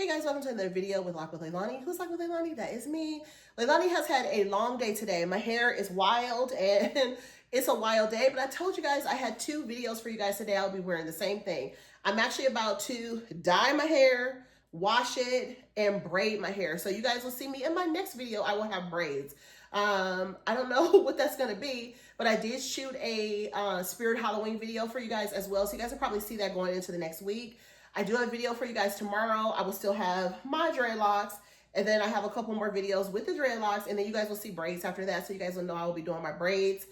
Hey guys, welcome to another video with Lock with Leilani. Who's Lock with Leilani? That is me. Leilani has had a long day today. My hair is wild and it's a wild day, but I told you guys I had two videos for you guys today. I'll be wearing the same thing. I'm actually about to dye my hair, wash it, and braid my hair. So you guys will see me in my next video. I will have braids. I don't know what that's going to be, but I did shoot a Spirit Halloween video for you guys as well. So you guys will probably see that going into the next week. I do have a video for you guys tomorrow. I will still have my dreadlocks, and then I have a couple more videos with the dreadlocks, and then you guys will see braids after that, so you guys will know I will be doing my braids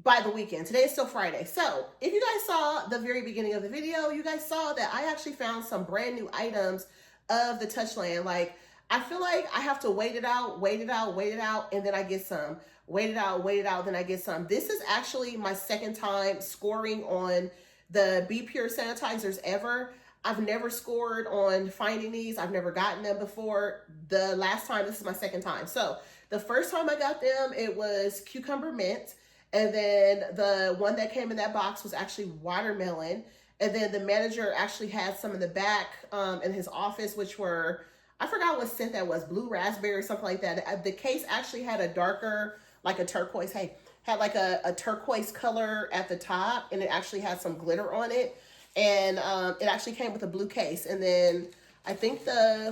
by the weekend. Today is still Friday. So if you guys saw the very beginning of the video, you guys saw that I actually found some brand new items of the Touchland. Like, I feel like I have to wait it out, and then I get some. Wait it out, then I get some. This is actually my second time scoring on the Bpure sanitizers ever. I've never scored on finding these. I've never gotten them before. The last time, this is my second time. So the first time I got them, it was cucumber mint. And then the one that came in that box was actually watermelon. And then the manager actually had some in the back in his office, which were, I forgot what scent that was, blue raspberry, something like that. The case actually had a darker, like a turquoise, had like a turquoise color at the top, and it actually had some glitter on it. And it actually came with a blue case. And then I think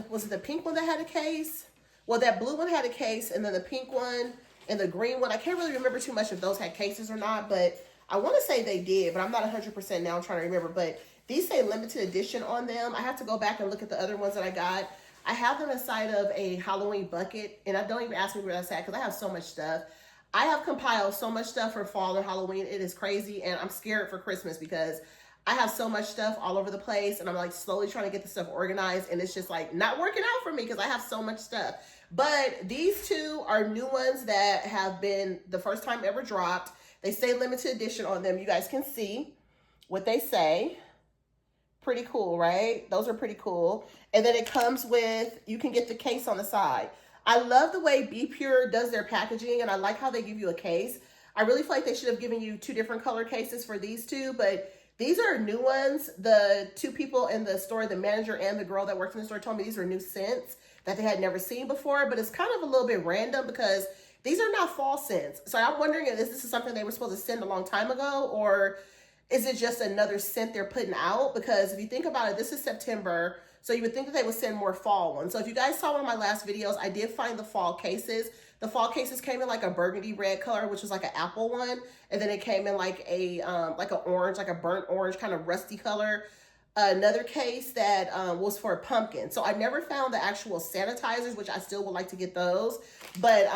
was it the pink one that had a case? Well, that blue one had a case, and then the pink one and the green one, I can't really remember too much if those had cases or not, but I want to say they did, but I'm not 100% now. I'm trying to remember, but these say limited edition on them. I have to go back and look at the other ones that I got. I have them inside of a Halloween bucket, and I don't even ask me where that's at because I have so much stuff. I have compiled so much stuff for fall and Halloween. It is crazy, and I'm scared for Christmas because I have so much stuff all over the place, and I'm like slowly trying to get the stuff organized, and it's just like not working out for me because I have so much stuff. But these two are new ones that have been the first time ever dropped. They say limited edition on them. You guys can see what they say. Pretty cool, right? Those are pretty cool. And then it comes with, you can get the case on the side. I love the way Bpure does their packaging, and I like how they give you a case. I really feel like they should have given you two different color cases for these two, but these are new ones. The two people in the store, the manager and the girl that works in the store, told me these are new scents that they had never seen before, but it's kind of a little bit random because these are not fall scents. So I'm wondering if this is something they were supposed to send a long time ago, or is it just another scent they're putting out? Because if you think about it, this is September, so you would think that they would send more fall ones. So if you guys saw one of my last videos, I did find the fall cases. The fall cases came in like a burgundy red color, which was like an apple one. And then it came in like an orange, like a burnt orange kind of rusty color. Another case that was for a pumpkin. So I never found the actual sanitizers, which I still would like to get those. But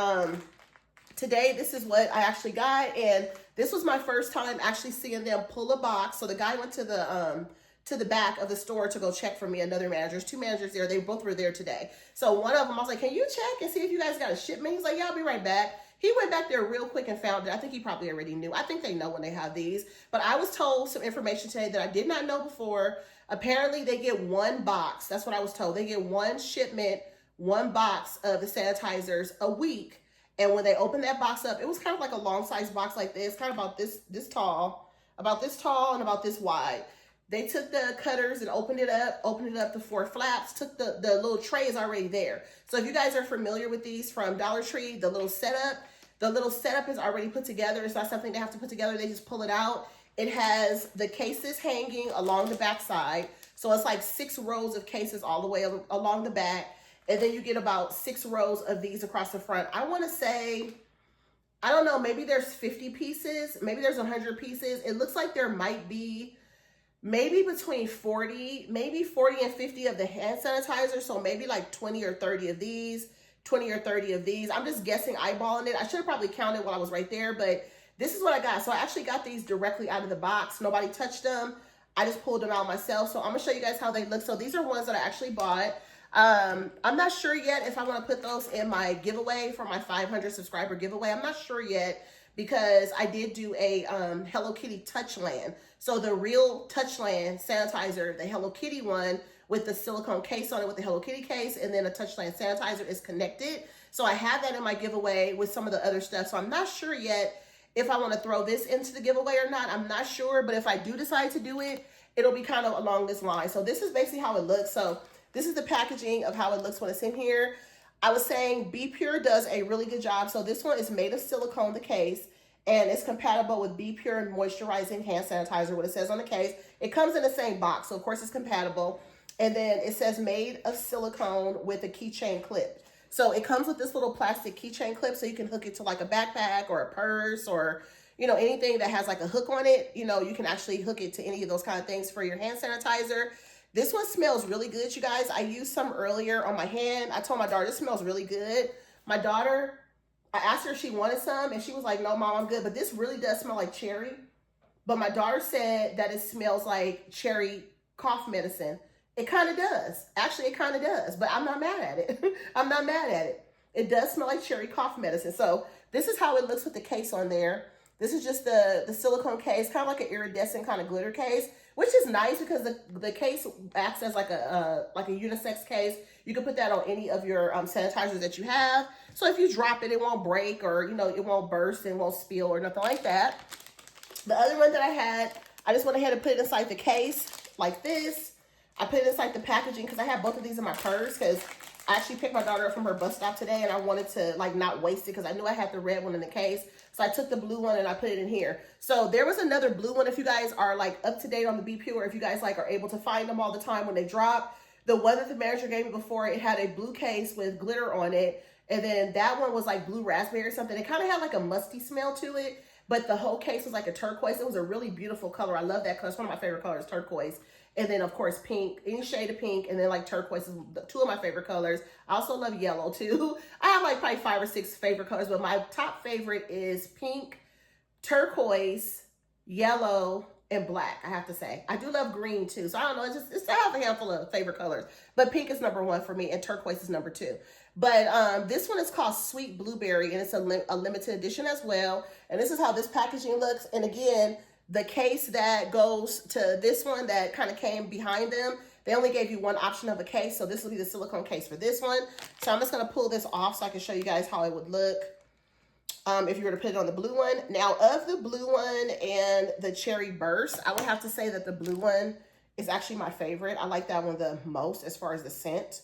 today, this is what I actually got. And this was my first time actually seeing them pull a box. So the guy went to the back of the store to go check for me. Another manager. There's two managers there. They both were there today. So one of them, I was like, can you check and see if you guys got a shipment? He's like, yeah, I'll be right back. He went back there real quick and found it. I think he probably already knew. I think they know when they have these. But I was told some information today that I did not know before. Apparently, they get one box. That's what I was told. They get one shipment, one box of the sanitizers a week. And when they open that box up, it was kind of like a long size box like this, kind of about this tall and about this wide. They took the cutters and opened it up the 4 flaps, took the little tray is already there. So if you guys are familiar with these from Dollar Tree, the little setup is already put together. It's not something they have to put together. They just pull it out. It has the cases hanging along the back side. So it's like 6 rows of cases all the way along the back. And then you get about 6 rows of these across the front. I want to say, I don't know, maybe there's 50 pieces. Maybe there's 100 pieces. It looks like there might be maybe between 40 and 50 of the hand sanitizer. So maybe like 20 or 30 of these. I'm just guessing, eyeballing it. I should have probably counted while I was right there, but this is what I got. So I actually got these directly out of the box. Nobody touched them. I just pulled them out myself. So I'm going to show you guys how they look. So these are ones that I actually bought. I'm not sure yet if I want to put those in my giveaway for my 500 subscriber giveaway. I'm not sure yet because I did do a Hello Kitty Touchland. So the real Touchland sanitizer, the Hello Kitty one with the silicone case on it with the Hello Kitty case, and then a Touchland sanitizer is connected. So I have that in my giveaway with some of the other stuff. So I'm not sure yet if I want to throw this into the giveaway or not. I'm not sure, but if I do decide to do it, it'll be kind of along this line. So this is basically how it looks. So This is the packaging of how it looks when it's in here. I was saying Bpure does a really good job. So this one is made of silicone, the case, and it's compatible with Bpure moisturizing hand sanitizer, what it says on the case. It comes in the same box, so of course it's compatible. And then it says made of silicone with a keychain clip. So it comes with this little plastic keychain clip, so you can hook it to like a backpack or a purse or, you know, anything that has like a hook on it. You know, you can actually hook it to any of those kind of things for your hand sanitizer. This one smells really good, you guys. I used some earlier on my hand. I told my daughter, this smells really good. My daughter, I asked her if she wanted some, and she was like, no, Mom, I'm good. But this really does smell like cherry. But my daughter said that it smells like cherry cough medicine. It kind of does. Actually, it kind of does, but I'm not mad at it. I'm not mad at it. It does smell like cherry cough medicine. So this is how it looks with the case on there. This is just the silicone case, kind of like an iridescent kind of glitter case, which is nice because the case acts as like a unisex case. You can put that on any of your sanitizers that you have. So if you drop it, it won't break, or, you know, it won't burst and won't spill or nothing like that. The other one that I had, I just went ahead and put it inside the case like this. I put it inside the packaging because I have both of these in my purse, because I actually picked my daughter up from her bus stop today and I wanted to like not waste it because I knew I had the red one in the case. So I took the blue one and I put it in here. So there was another blue one. If you guys are like up to date on the Bpure, if you guys like are able to find them all the time when they drop, the one that the manager gave me before, it had a blue case with glitter on it. And then that one was like blue raspberry or something. It kind of had like a musty smell to it, but the whole case was like a turquoise. It was a really beautiful color. I love that color. It's one of my favorite colors, turquoise. And then, of course, pink, any shade of pink. And then, like, turquoise is two of my favorite colors. I also love yellow, too. I have, like, probably 5 or 6 favorite colors. But my top favorite is pink, turquoise, yellow, and black, I have to say. I do love green, too. So, I don't know. I have a handful of favorite colors. But pink is number 1 for me, and turquoise is number 2. But this one is called Sweet Blueberry, and it's a limited edition as well. And this is how this packaging looks. And, again, the case that goes to this one that kind of came behind them, they only gave you one option of a case. So this will be the silicone case for this one. So I'm just going to pull this off so I can show you guys how it would look if you were to put it on the blue one. Now, of the blue one and the cherry burst, I would have to say that the blue one is actually my favorite. I like that one the most as far as the scent.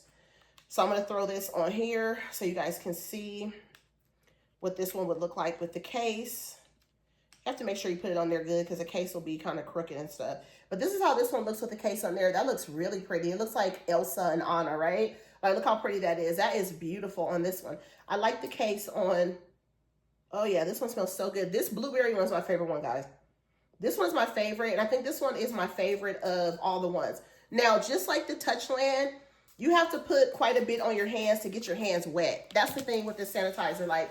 So I'm going to throw this on here so you guys can see what this one would look like with the case. You have to make sure you put it on there good because the case will be kind of crooked and stuff. But this is how this one looks with the case on there. That looks really pretty. It looks like Elsa and Anna, right? Like, look how pretty that is. That is beautiful on this one. I like the case on, oh yeah, this one smells so good. This blueberry one is my favorite one, guys. This one's my favorite, and I think this one is my favorite of all the ones. Now, just like the Touchland, you have to put quite a bit on your hands to get your hands wet. That's the thing with this sanitizer. Like,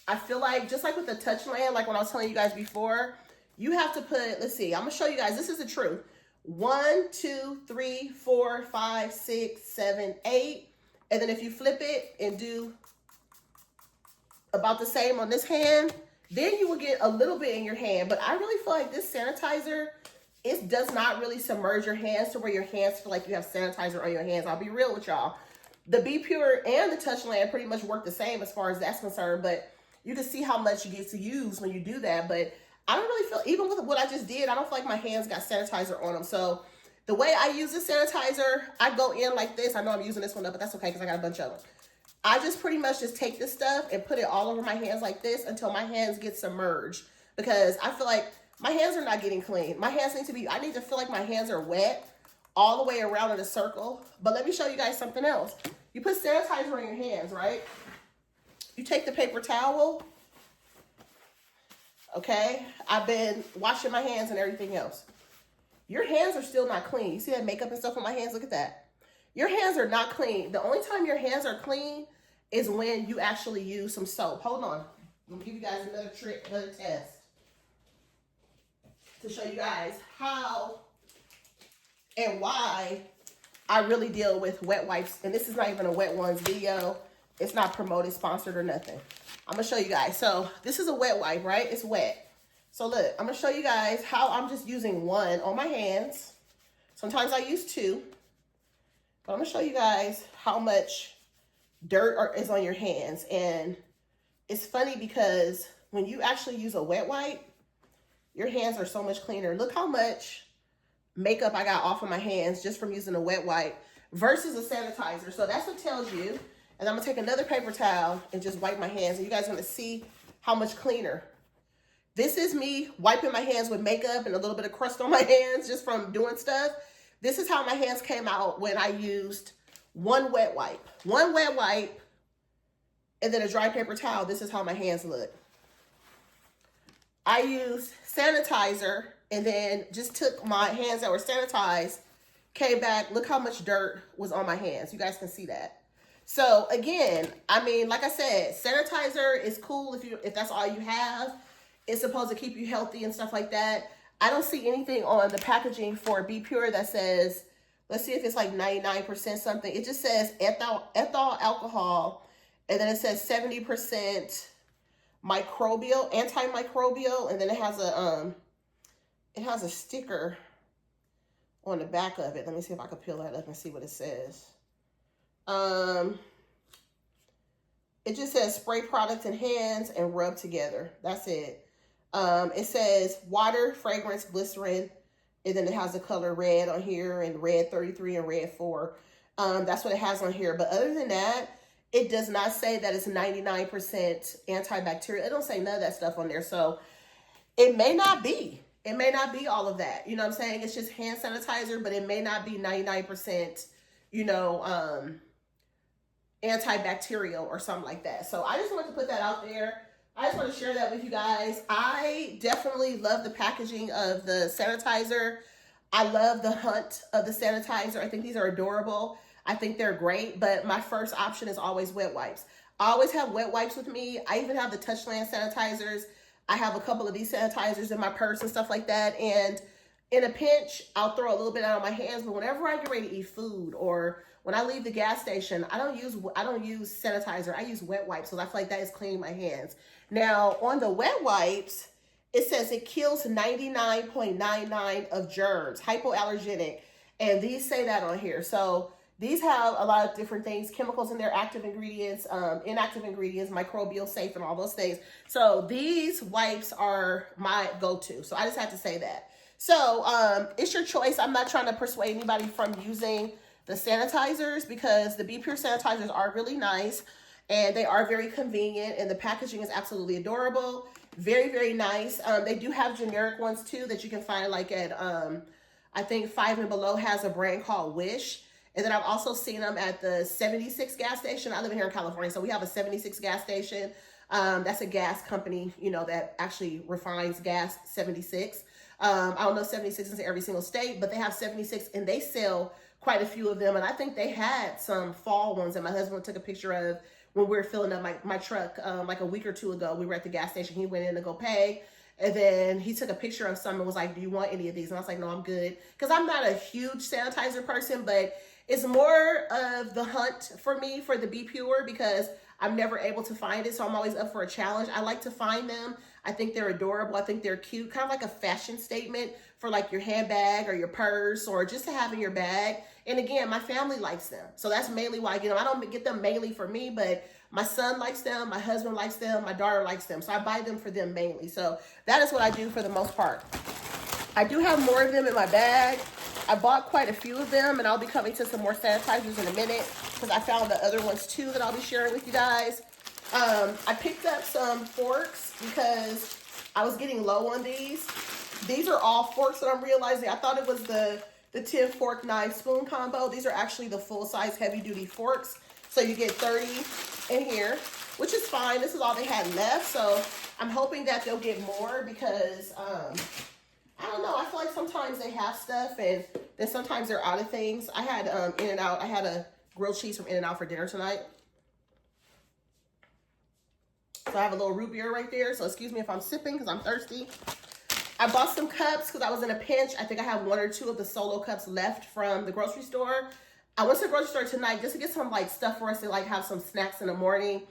I feel like, just like with the Touchland, like when I was telling you guys before, you have to put, let's see, I'm going to show you guys. This is the truth. 1, 2, 3, 4, 5, 6, 7, 8. And then if you flip it and do about the same on this hand, then you will get a little bit in your hand. But I really feel like this sanitizer, it does not really submerge your hands to where your hands feel like you have sanitizer on your hands. I'll be real with y'all. The Bpure and the Touchland pretty much work the same as far as that's concerned, but you can see how much you get to use when you do that. But I don't really feel, even with what I just did, I don't feel like my hands got sanitizer on them. So the way I use this sanitizer, I go in like this. I know I'm using this one up, but that's okay because I got a bunch of them. I just pretty much just take this stuff and put it all over my hands like this until my hands get submerged, because I feel like my hands are not getting clean. My hands need to be, I need to feel like my hands are wet all the way around in a circle. But let me show you guys something else. You put sanitizer on your hands, right? You take the paper towel, okay? I've been washing my hands and everything else. Your hands are still not clean. You see that makeup and stuff on my hands? Look at that. Your hands are not clean. The only time your hands are clean is when you actually use some soap. Hold on. Let me give you guys another trick, another test to show you guys how and why I really deal with wet wipes. And this is not even a Wet Ones video. It's not promoted, sponsored, or nothing. I'm going to show you guys. So this is a wet wipe, right? It's wet. So look, I'm going to show you guys how I'm just using one on my hands. Sometimes I use 2. But I'm going to show you guys how much dirt is on your hands. And it's funny because when you actually use a wet wipe, your hands are so much cleaner. Look how much makeup I got off of my hands just from using a wet wipe. versus a sanitizer. So that's what it tells you. And I'm gonna take another paper towel and just wipe my hands. And you guys are gonna see how much cleaner. This is me wiping my hands with makeup and a little bit of crust on my hands just from doing stuff. This is how my hands came out when I used one wet wipe. One wet wipe and then a dry paper towel. This is how my hands look. I used sanitizer and then just took my hands that were sanitized, came back, look how much dirt was on my hands. You guys can see that. So again, I mean, like I said, sanitizer is cool if that's all you have. It's supposed to keep you healthy and stuff like that. I don't see anything on the packaging for Bpure that says, let's see if it's like 99% something. It just says ethyl alcohol, and then it says 70% microbial, antimicrobial, and then it has a sticker on the back of it. Let me see if I can peel that up and see what it says. It just says spray product in hands and rub together. That's it. It says water, fragrance, glycerin, and then it has the color red on here and red 33 and red 4. That's what it has on here. But other than that, it does not say that it's 99% antibacterial. It don't say none of that stuff on there. So it may not be. It may not be all of that. You know what I'm saying? It's just hand sanitizer, but it may not be 99%, you know, antibacterial or something like that. So I just wanted to put that out there. I just want to share that with you guys. I definitely love the packaging of the sanitizer. I love the hunt of the sanitizer. I think these are adorable. I think they're great, but my first option is always wet wipes. I always have wet wipes with me. I even have the Touchland sanitizers. I have a couple of these sanitizers in my purse and stuff like that. And in a pinch, I'll throw a little bit out on my hands, but whenever I get ready to eat food or when I leave the gas station, I don't use sanitizer. I use wet wipes, so I feel like that is cleaning my hands. Now, on the wet wipes, it says it kills 99.99% of germs, hypoallergenic, and these say that on here. So these have a lot of different things, chemicals in their active ingredients, inactive ingredients, microbial safe, and all those things. So these wipes are my go-to. So I just have to say that. So it's your choice. I'm not trying to persuade anybody from using the sanitizers because the Bpure sanitizers are really nice and they are very convenient and the packaging is absolutely adorable. Very, very nice. They do have generic ones too that you can find like at, I think 5 and Below has a brand called Wish. And then I've also seen them at the 76 gas station. I live here in California, so we have a 76 gas station. That's a gas company, you know, that actually refines gas, 76. I don't know 76 in every single state, but they have 76 and they sell quite a few of them. And I think they had some fall ones that my husband took a picture of when we were filling up my truck like a week or two ago. We were at the gas station. He went in to go pay. And then he took a picture of some and was like, do you want any of these? And I was like, no, I'm good. Because I'm not a huge sanitizer person, but it's more of the hunt for me for the Bpure because I'm never able to find it. So I'm always up for a challenge. I like to find them. I think they're adorable. I think they're cute. Kind of like a fashion statement for like your handbag or your purse or just to have in your bag. And again, my family likes them. So that's mainly why I get them. I don't get them mainly for me, but my son likes them. My husband likes them. My daughter likes them. So I buy them for them mainly. So that is what I do for the most part. I do have more of them in my bag. I bought quite a few of them and I'll be coming to some more sanitizers in a minute because I found the other ones too that I'll be sharing with you guys. I picked up some forks because I was getting low on these. These are all forks that I'm realizing. I thought it was the 10 fork knife spoon combo. These are actually the full size heavy duty forks. So you get 30 in here, which is fine. This is all they had left. So I'm hoping that they'll get more because, I don't know. I feel like sometimes they have stuff and then sometimes they're out of things. I had In-N-Out. I had a grilled cheese from In-N-Out for dinner tonight. So I have a little root beer right there. So excuse me if I'm sipping because I'm thirsty. I bought some cups because I was in a pinch. I think I have 1 or 2 of the solo cups left from the grocery store. I went to the grocery store tonight just to get some like stuff for us to like have some snacks in the morning.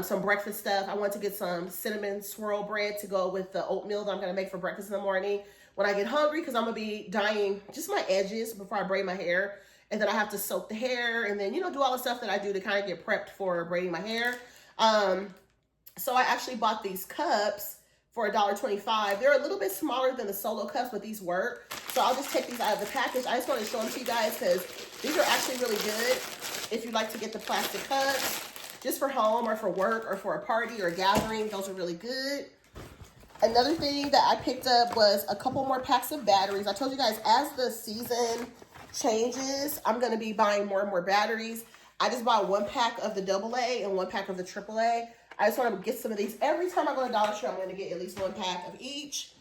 Some breakfast stuff. I want to get some cinnamon swirl bread to go with the oatmeal that I'm going to make for breakfast in the morning when I get hungry because I'm going to be dyeing just my edges before I braid my hair. And then I have to soak the hair and then, you know, do all the stuff that I do to kind of get prepped for braiding my hair. So I actually bought these cups for $1.25. They're a little bit smaller than the solo cups, but these work. So So I'll just take these out of the package. I just want to show them to you guys because these are actually really good if you like to get the plastic cups just for home or for work or for a party or a gathering. Those are really good. Another thing that I picked up was a couple more packs of batteries. I told you guys as the season changes, I'm going to be buying more and more batteries. I just bought 1 pack of the AA and 1 pack of the AAA. I just want to get some of these. Every time I go to Dollar Tree, I'm going to get at least 1 pack of each.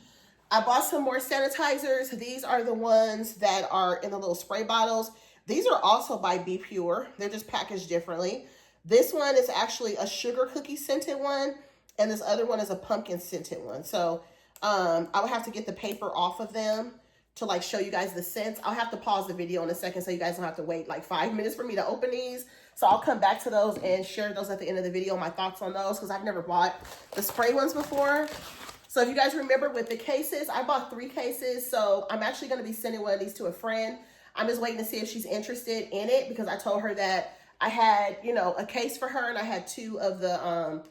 I bought some more sanitizers. These are the ones that are in the little spray bottles. These are also by Bpure. They're just packaged differently. This one is actually a sugar cookie scented one, and this other one is a pumpkin scented one. So I will have to get the paper off of them to like show you guys the scents. I'll have to pause the video in a second so you guys don't have to wait like 5 minutes for me to open these. So I'll come back to those and share those at the end of the video, my thoughts on those, because I've never bought the spray ones before. So if you guys remember with the cases, I bought 3 cases. So I'm actually going to be sending one of these to a friend. I'm just waiting to see if she's interested in it because I told her that I had, you know, a case for her and I had 2 of the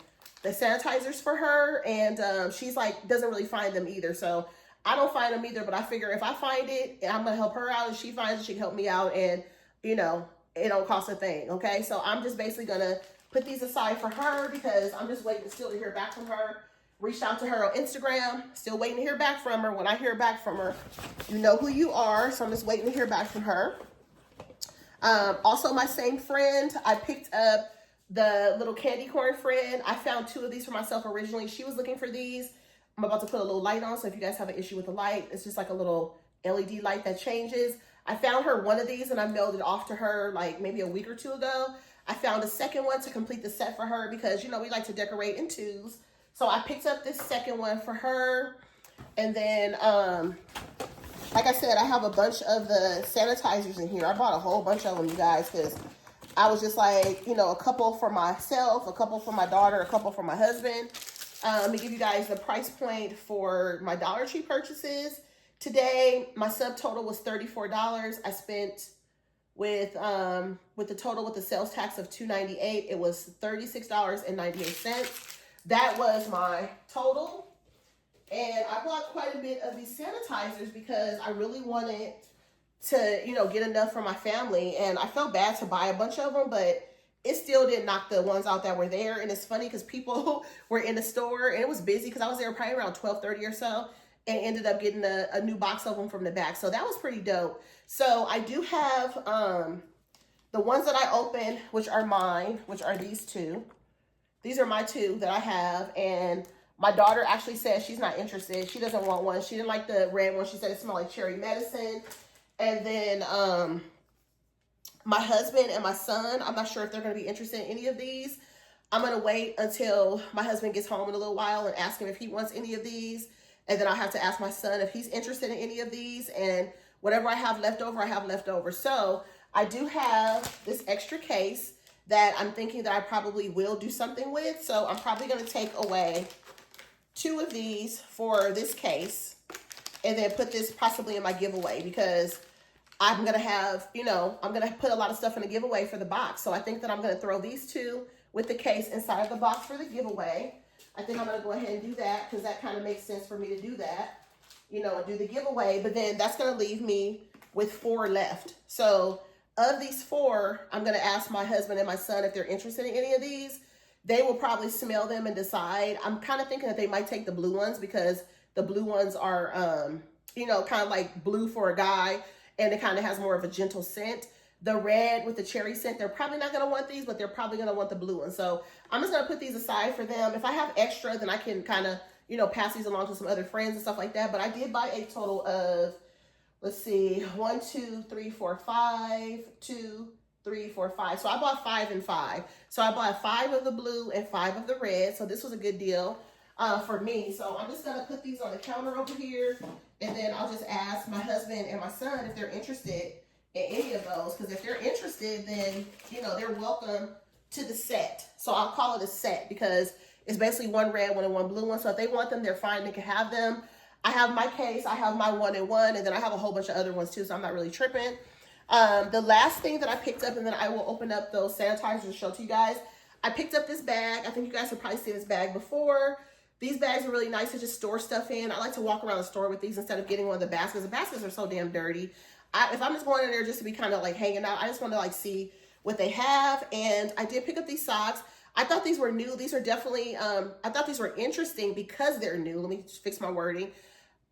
sanitizers for her. And she's like, doesn't really find them either. So I don't find them either, but I figure if I find it, I'm going to help her out. If she finds it, she can help me out. And, you know, it don't cost a thing. Okay. So I'm just basically going to put these aside for her because I'm just waiting still to hear back from her. Reached out to her on Instagram, still waiting to hear back from her. When I hear back from her, you know who you are. So I'm just waiting to hear back from her. Also, my same friend, I picked up the little candy corn friend. I found 2 of these for myself originally. She was looking for these. I'm about to put a little light on. So if you guys have an issue with the light, it's just like a little LED light that changes. I found her one of these and I mailed it off to her like maybe a week or 2 ago. I found a second one to complete the set for her because, you know, we like to decorate in 2s. So I picked up this second one for her. And then, like I said, I have a bunch of the sanitizers in here. I bought a whole bunch of them, you guys, because I was just like, you know, a couple for myself, a couple for my daughter, a couple for my husband. Let me give you guys the price point for my Dollar Tree purchases. Today, my subtotal was $34. I spent with the total with the sales tax of $298. It was $36.98. That was my total. And I bought quite a bit of these sanitizers because I really wanted to, you know, get enough for my family. And I felt bad to buy a bunch of them, but it still didn't knock the ones out that were there. And it's funny because people were in the store and it was busy because I was there probably around 12:30 or so and ended up getting a new box of them from the back. So that was pretty dope. So I do have the ones that I opened, which are mine, which are these 2. These are my 2 that I have, and my daughter actually said she's not interested. She doesn't want one. She didn't like the red one. She said it smelled like cherry medicine. And then my husband and my son, I'm not sure if they're going to be interested in any of these. I'm going to wait until my husband gets home in a little while and ask him if he wants any of these. And then I'll have to ask my son if he's interested in any of these. And whatever I have left over, I have left over. So I do have this extra case that I'm thinking that I probably will do something with. So I'm probably going to take away 2 of these for this case and then put this possibly in my giveaway because I'm going to have, you know, I'm going to put a lot of stuff in the giveaway for the box. So I think that I'm going to throw these 2 with the case inside of the box for the giveaway. I think I'm going to go ahead and do that because that kind of makes sense for me to do that, you know, and do the giveaway. But then that's going to leave me with 4 left. So of these 4, I'm going to ask my husband and my son if they're interested in any of these. They will probably smell them and decide. I'm kind of thinking that they might take the blue ones because the blue ones are, you know, kind of like blue for a guy, and it kind of has more of a gentle scent. The red with the cherry scent, they're probably not going to want these, but they're probably going to want the blue ones. So I'm just going to put these aside for them. If I have extra, then I can kind of, you know, pass these along to some other friends and stuff like that. But I did buy a total of, let's see, 1, 2, 3, 4, 5, 2, 3, 4, 5. So I bought 5 and 5. So I bought 5 of the blue and 5 of the red. So this was a good deal for me. So I'm just going to put these on the counter over here. And then I'll just ask my husband and my son if they're interested in any of those. Because if they're interested, then, you know, they're welcome to the set. So I'll call it a set because it's basically 1 red one and 1 blue one. So if they want them, they're fine. They can have them. I have my case. I have my 1 and 1. And then I have a whole bunch of other ones too. So I'm not really tripping. The last thing that I picked up, and then I will open up those sanitizers and show to you guys. I picked up this bag. I think you guys have probably seen this bag before. These bags are really nice to just store stuff in. I like to walk around the store with these instead of getting one of the baskets. The baskets are so damn dirty. If I'm just going in there just to be kind of like hanging out, I just want to like see what they have. And I did pick up these socks. I thought these were new. These are definitely, I thought these were interesting because they're new. Let me just fix my wording.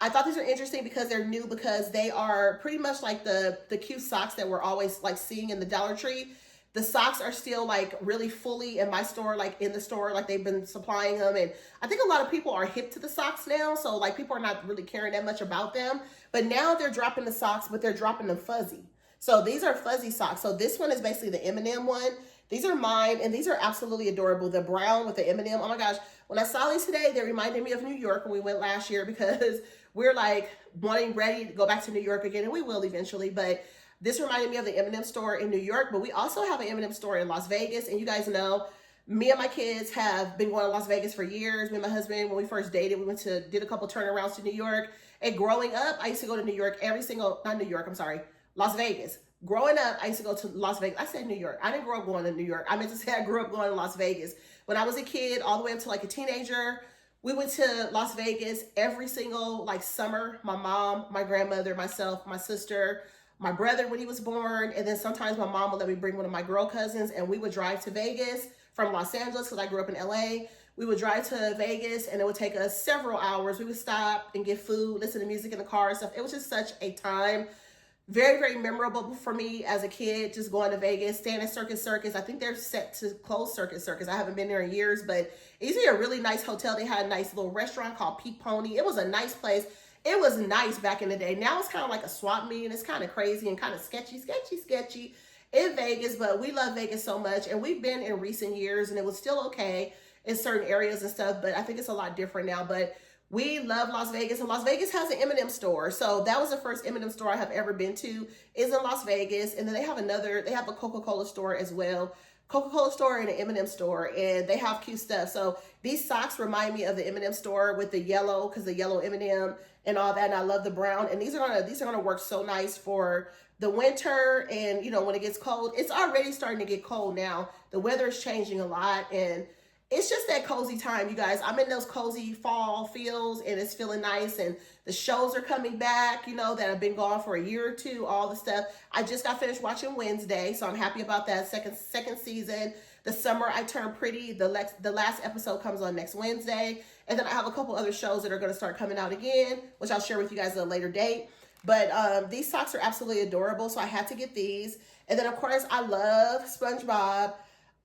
I thought these were interesting because they're new, because they are pretty much like the cute socks that we're always like seeing in the Dollar Tree. The socks are still like really fully in my store, like in the store, like they've been supplying them. And I think a lot of people are hip to the socks now. So like people are not really caring that much about them. But now they're dropping the socks, but they're dropping them fuzzy. So these are fuzzy socks. So this one is basically the M&M one. These are mine, and these are absolutely adorable. The brown with the M&M. Oh my gosh. When I saw these today, they reminded me of New York when we went last year, because we're like ready to go back to New York again, and we will eventually. But this reminded me of the M&M store in New York, but we also have an M&M store in Las Vegas. And you guys know, me and my kids have been going to Las Vegas for years. Me and my husband, when we first dated, we did a couple turnarounds to New York. And growing up, I used to go to New York Las Vegas. Growing up, I used to go to Las Vegas. I said New York. I didn't grow up going to New York. I meant to say I grew up going to Las Vegas. When I was a kid, all the way up to like a teenager, we went to Las Vegas every single like summer. My mom, my grandmother, myself, my sister, my brother when he was born, and then sometimes my mom would let me bring one of my girl cousins, and we would drive to Vegas from Los Angeles because I grew up in LA. We would drive to Vegas, and it would take us several hours. We would stop and get food, listen to music in the car and stuff. It was just such a time. Very, very memorable for me as a kid, just going to Vegas, staying at Circus. I think they're set to close Circus. I haven't been there in years, but it's a really nice hotel. They had a nice little restaurant called Peak Pony. It was a nice place. It was nice back in the day. Now it's kind of like a swap meet, and it's kind of crazy and kind of sketchy in Vegas, but we love Vegas so much. And we've been in recent years, and it was still okay in certain areas and stuff, but I think it's a lot different now. But we love Las Vegas, and Las Vegas has an M&M store. So that was the first M&M store I have ever been to, is in Las Vegas. And then they have a Coca-Cola store as well. Coca-Cola store and an M&M store, and they have cute stuff. So these socks remind me of the M&M store with the yellow, because the yellow M&M and all that. And I love the brown. And these are gonna work so nice for the winter. And you know, when it gets cold, it's already starting to get cold now. The weather is changing a lot, and it's just that cozy time, you guys. I'm in those cozy fall feels, and it's feeling nice. And the shows are coming back, you know, that have been gone for a year or two, all the stuff. I just got finished watching Wednesday, so I'm happy about that. Second season, The Summer I Turned Pretty. The last episode comes on next Wednesday. And then I have a couple other shows that are going to start coming out again, which I'll share with you guys at a later date. But these socks are absolutely adorable, so I had to get these. And then, of course, I love SpongeBob.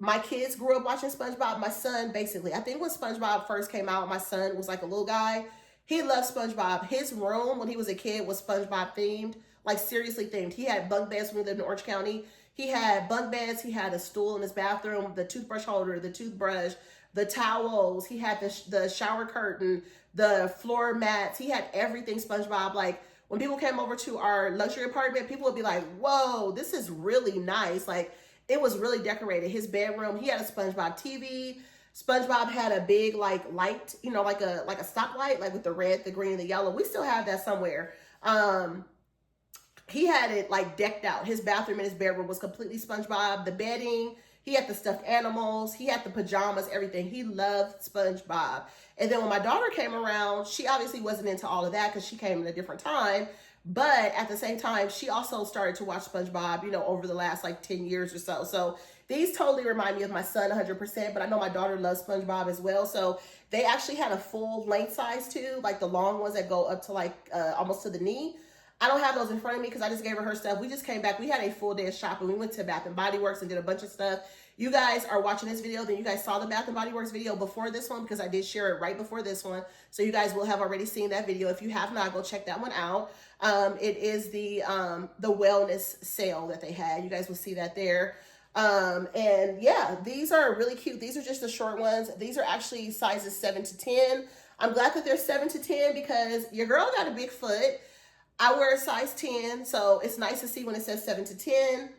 My kids grew up watching SpongeBob. My son, basically, I think when SpongeBob first came out, my son was like a little guy. He loved SpongeBob. His room when he was a kid was SpongeBob themed, like seriously themed. He had bunk beds when we lived in Orange County. He had bunk beds. He had a stool in his bathroom, the toothbrush holder, the toothbrush, the towels. He had the shower curtain, the floor mats. He had everything SpongeBob. Like when people came over to our luxury apartment, people would be like, "Whoa, this is really nice." Like, it was really decorated. His bedroom, he had a SpongeBob TV. SpongeBob had a big like light, you know, like a stoplight, like with the red, the green, and the yellow. We still have that somewhere. He had it like decked out. His bathroom and his bedroom was completely SpongeBob. The bedding, he had the stuffed animals, he had the pajamas, everything. He loved SpongeBob. And then when my daughter came around, she obviously wasn't into all of that because she came in a different time. But at the same time, she also started to watch SpongeBob, you know, over the last like 10 years or so. So these totally remind me of my son 100%, but I know my daughter loves SpongeBob as well. So they actually had a full length size too, like the long ones that go up to like almost to the knee. I don't have those in front of me because I just gave her stuff. We just came back. We had a full day of shopping. We went to Bath & Body Works and did a bunch of stuff. You guys are watching this video, then you guys saw the Bath & Body Works video before this one, because I did share it right before this one. So you guys will have already seen that video. If you have not, go check that one out. It is the wellness sale that they had. You guys will see that there. And yeah, these are really cute. These are just the short ones. These are actually sizes 7 to 10. I'm glad that they're 7 to 10 because your girl got a big foot. I wear a size 10, so it's nice to see when it says 7 to 10.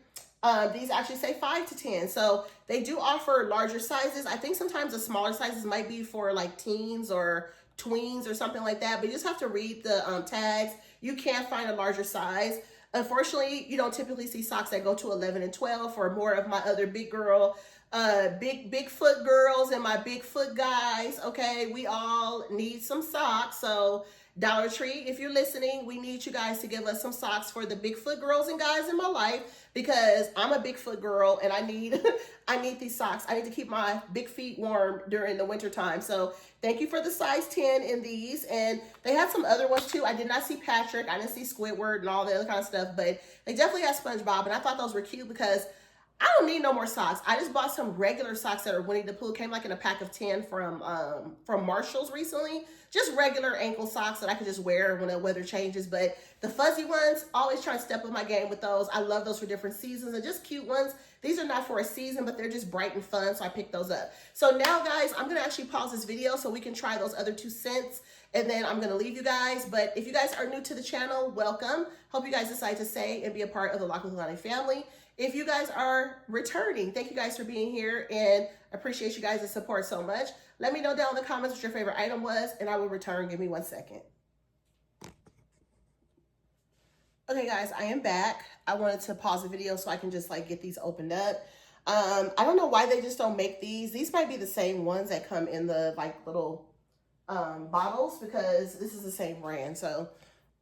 These actually say 5 to 10. So they do offer larger sizes. I think sometimes the smaller sizes might be for like teens or tweens or something like that, but you just have to read the tags. You can find a larger size. Unfortunately, you don't typically see socks that go to 11 and 12 for more of my other big girl big foot girls and my big foot guys. Okay, we all need some socks. So Dollar Tree, if you're listening, we need you guys to give us some socks for the Bigfoot girls and guys in my life, because I'm a Bigfoot girl and I need I need these socks. I need to keep my big feet warm during the winter time. So thank you for the size 10 in these. And they had some other ones too. I did not see Patrick. I didn't see Squidward and all the other kind of stuff, but they definitely had SpongeBob, and I thought those were cute because I don't need no more socks. I just bought some regular socks that are Winnie the Pooh. Came like in a pack of 10 from Marshall's recently. Just regular ankle socks that I could just wear when the weather changes. But the fuzzy ones, always try to step up my game with those. I love those for different seasons, and just cute ones. These are not for a season, but they're just bright and fun, so I picked those up. So now, guys, I'm going to actually pause this video so we can try those other 2 scents, and then I'm going to leave you guys. But if you guys are new to the channel, welcome. Hope you guys decide to stay and be a part of the Lock with Leilani family. If you guys are returning, thank you guys for being here, and appreciate you guys' support so much. Let me know down in the comments what your favorite item was, and I will return. Give me 1 second. Okay, guys, I am back. I wanted to pause the video so I can just like get these opened up. I don't know why they just don't make these. These might be the same ones that come in the like little bottles, because this is the same brand. So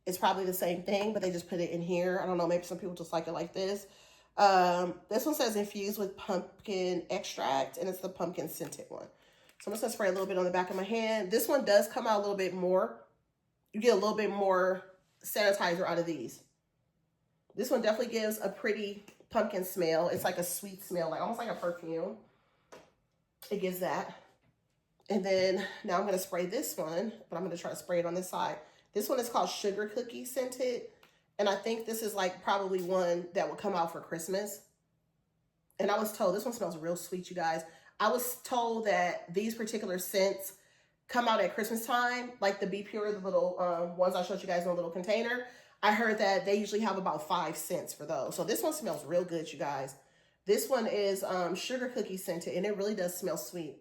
it's probably the same thing, but they just put it in here. I don't know, maybe some people just like it like this. This one says infused with pumpkin extract, and it's the pumpkin scented one. So I'm just gonna spray a little bit on the back of my hand. This one does come out a little bit more. You get a little bit more sanitizer out of these. This one definitely gives a pretty pumpkin smell. It's like a sweet smell, like almost like a perfume. It gives that. And then now I'm gonna spray this one, but I'm gonna try to spray it on this side. This one is called Sugar Cookie Scented. And I think this is like probably one that would come out for Christmas. And I was told, this one smells real sweet, you guys. I was told that these particular scents come out at Christmas time, like the Bpure, the little ones I showed you guys in a little container. I heard that they usually have about 5 scents for those. So this one smells real good, you guys. This one is Sugar Cookie Scented, and it really does smell sweet.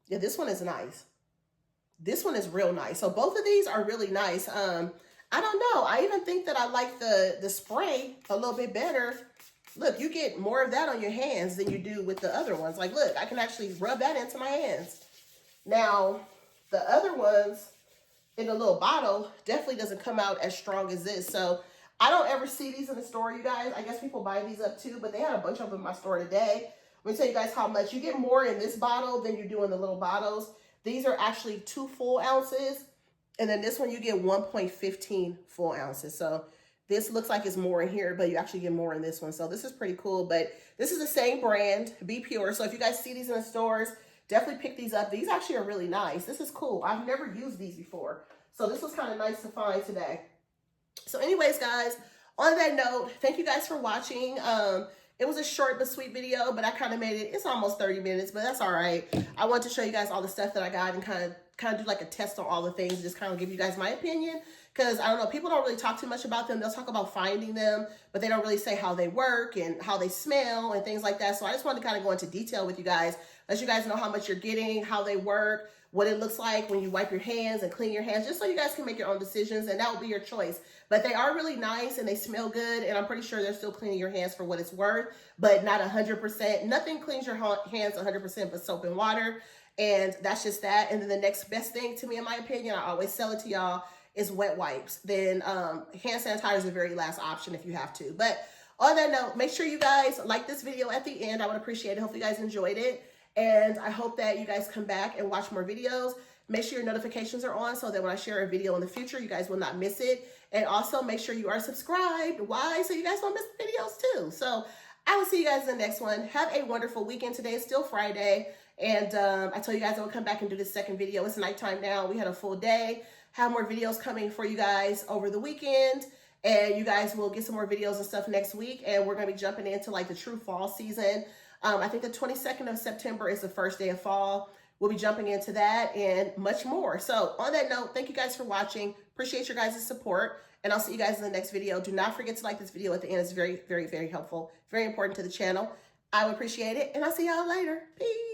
Yeah, this one is nice. This one is real nice. So both of these are really nice. I don't know. I even think that I like the spray a little bit better. Look, you get more of that on your hands than you do with the other ones. Like, look, I can actually rub that into my hands. Now, the other ones in the little bottle definitely doesn't come out as strong as this. So I don't ever see these in the store, you guys. I guess people buy these up too, but they had a bunch of them in my store today. Let me tell you guys how much. You get more in this bottle than you do in the little bottles. These are actually 2 full ounces. And then this one, you get 1.15 full ounces. So this looks like it's more in here, but you actually get more in this one. So this is pretty cool. But this is the same brand, Bpure. So if you guys see these in the stores, definitely pick these up. These actually are really nice. This is cool. I've never used these before. So this was kind of nice to find today. So anyways, guys, on that note, thank you guys for watching. It was a short but sweet video, but I kind of made it. It's almost 30 minutes, but that's all right. I want to show you guys all the stuff that I got and kind of do like a test on all the things, just kind of give you guys my opinion. Because I don't know, people don't really talk too much about them. They'll talk about finding them, but they don't really say how they work and how they smell and things like that. So I just wanted to kind of go into detail with you guys, let you guys know how much you're getting, how they work, what it looks like when you wipe your hands and clean your hands, just so you guys can make your own decisions, and that will be your choice. But they are really nice and they smell good, and I'm pretty sure they're still cleaning your hands for what it's worth, but not 100%. Nothing cleans your hands 100% but soap and water, and that's just that. And then the next best thing to me, in my opinion, I always sell it to y'all, is wet wipes. Then hand sanitizer is the very last option if you have to. But on that note, make sure you guys like this video at the end. I would appreciate it. Hopefully you guys enjoyed it. And I hope that you guys come back and watch more videos. Make sure your notifications are on so that when I share a video in the future, you guys will not miss it. And also make sure you are subscribed. Why? So you guys won't miss the videos too. So I will see you guys in the next one. Have a wonderful weekend. Today is still Friday. And I told you guys I would come back and do this second video. It's nighttime now. We had a full day. Have more videos coming for you guys over the weekend. And you guys will get some more videos and stuff next week. And we're going to be jumping into like the true fall season. I think the 22nd of September is the first day of fall. We'll be jumping into that and much more. So on that note, thank you guys for watching. Appreciate your guys' support. And I'll see you guys in the next video. Do not forget to like this video at the end. It's very, very, very helpful. Very important to the channel. I would appreciate it. And I'll see y'all later. Peace.